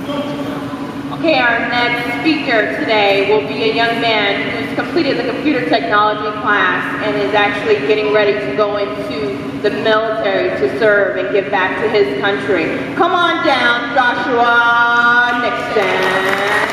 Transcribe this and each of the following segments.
Okay, our next speaker today will be a young man who's completed the computer technology class and is actually getting ready to go into the military to serve and give back to his country. Come on down, Joshua Nixon.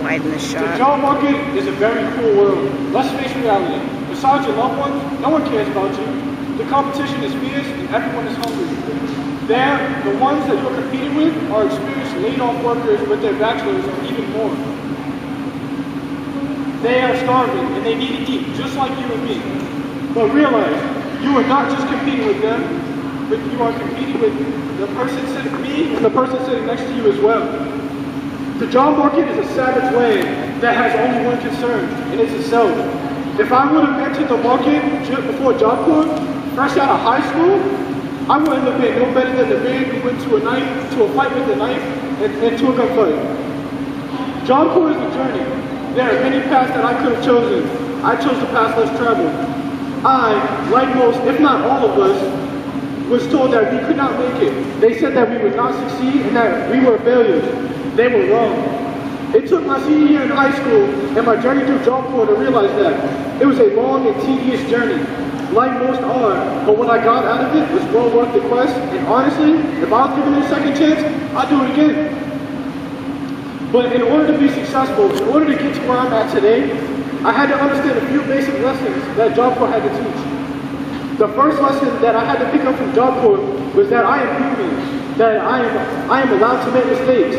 Widen the shot. The job market is a very cruel world. Let's face reality. Besides your loved ones, no one cares about you. The competition is fierce and everyone is hungry. The ones that you're competing with are experienced laid-off workers with their bachelors or even more. They are starving and they need to eat just like you and me. But realize, you are not just competing with them, but you are competing with the person me and the person sitting next to you as well. The job market is a savage land that has only one concern, and it's itself. If I would have entered the market just before Job Corps, fresh out of high school, I wouldn't have been no better than the man who went to a fight with a knife and to a gunfight. Job Corps is a journey. There are many paths that I could have chosen. I chose the path less traveled. I, like most, if not all of us, was told that we could not make it. They said that we would not succeed and that we were failures. They were wrong. It took my senior year in high school and my journey through Job Corps to realize that. It was a long and tedious journey, like most are, but when I got out of it, it was well worth the quest, and honestly, if I was given a second chance, I'd do it again. But in order to be successful, in order to get to where I'm at today, I had to understand a few basic lessons that Job Corps had to teach. The first lesson that I had to pick up from Job Corps was that I am human, that I am allowed to make mistakes.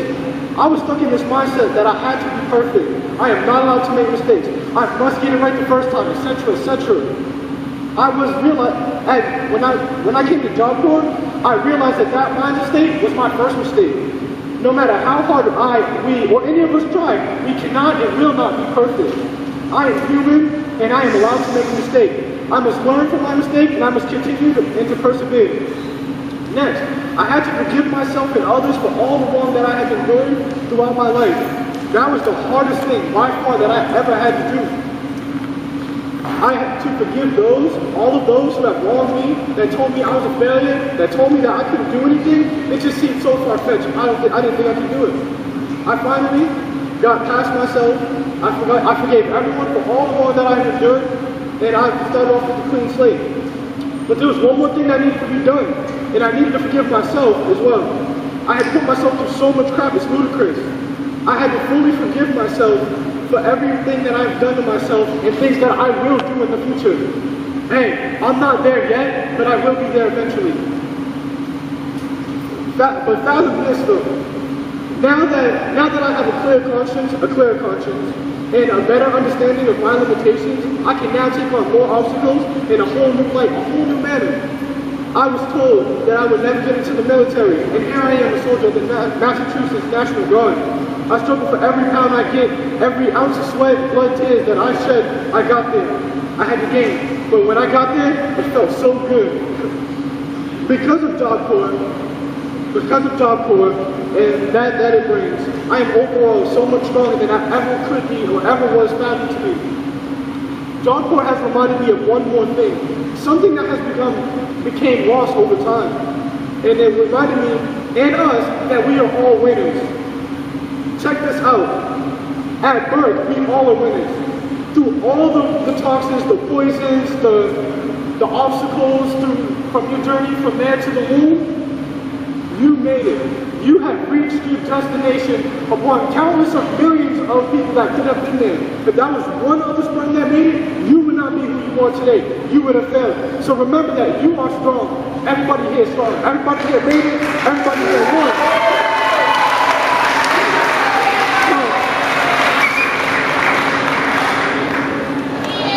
I was stuck in this mindset that I had to be perfect. I am not allowed to make mistakes. I must get it right the first time, etc., etc. When I came to Job Corps, I realized that mind state was my first mistake. No matter how hard we, or any of us try, we cannot and will not be perfect. I am human, and I am allowed to make a mistake. I must learn from my mistake, and I must continue to persevere. Next, I had to forgive myself and others for all the wrong that I had been doing throughout my life. That was the hardest thing by far that I ever had to do. I had to forgive all of those who have wronged me, that told me I was a failure, that told me that I couldn't do anything. It just seemed so far-fetched. I didn't think I could do it. I finally got past myself. I forgave everyone for all the wrong that I had endured, and I started off with a clean slate. But there was one more thing that needed to be done, and I needed to forgive myself as well. I had put myself through so much crap, it's ludicrous. I had to fully forgive myself for everything that I've done to myself and things that I will do in the future. Hey, I'm not there yet, but I will be there eventually. But fathom this though. Now that I have a clear conscience, and a better understanding of my limitations, I can now take on more obstacles in a whole new light, a whole new manner. I was told that I would never get into the military, and here I am, a soldier of the Massachusetts National Guard. I struggle for every pound I get, every ounce of sweat, blood, tears that I shed, I got there. I had to gain, but when I got there, it felt so good. Because of Job Corps, and that it brings, I am overall so much stronger than I ever could be or ever was fathomed to be. Job Corps has reminded me of one more thing, something that became lost over time, and it reminded me and us that we are all winners. Check this out. At birth, we all are winners. Through all the toxins, the poisons, the obstacles, from your journey from there to the womb, you made it. You have reached your destination upon countless of millions of people that could have been there. If that was one other sperm that made it, you would not be who you are today. You would have failed. So remember that you are strong. Everybody here is strong. Everybody here made it. Everybody here won.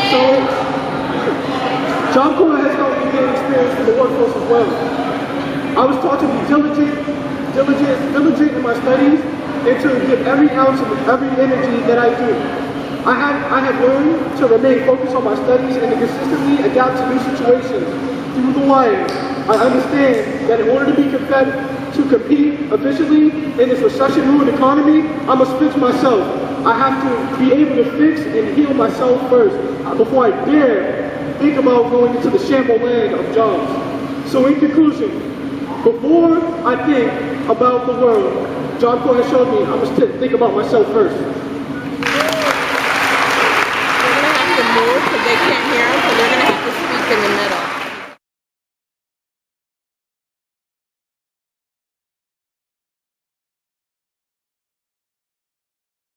So, Job Corps has helped me gain experience in the workforce as well. I was taught to be diligent in my studies, and to give every ounce of every energy that I do. I have learned to remain focused on my studies and to consistently adapt to new situations. Through the life, I understand that in order to compete efficiently in this recession-ruined economy, I must fix myself. I have to be able to fix and heal myself first before I dare think about going into the shamble land of jobs. So in conclusion, before I think about the world, John Paul has showed me I must think about myself first.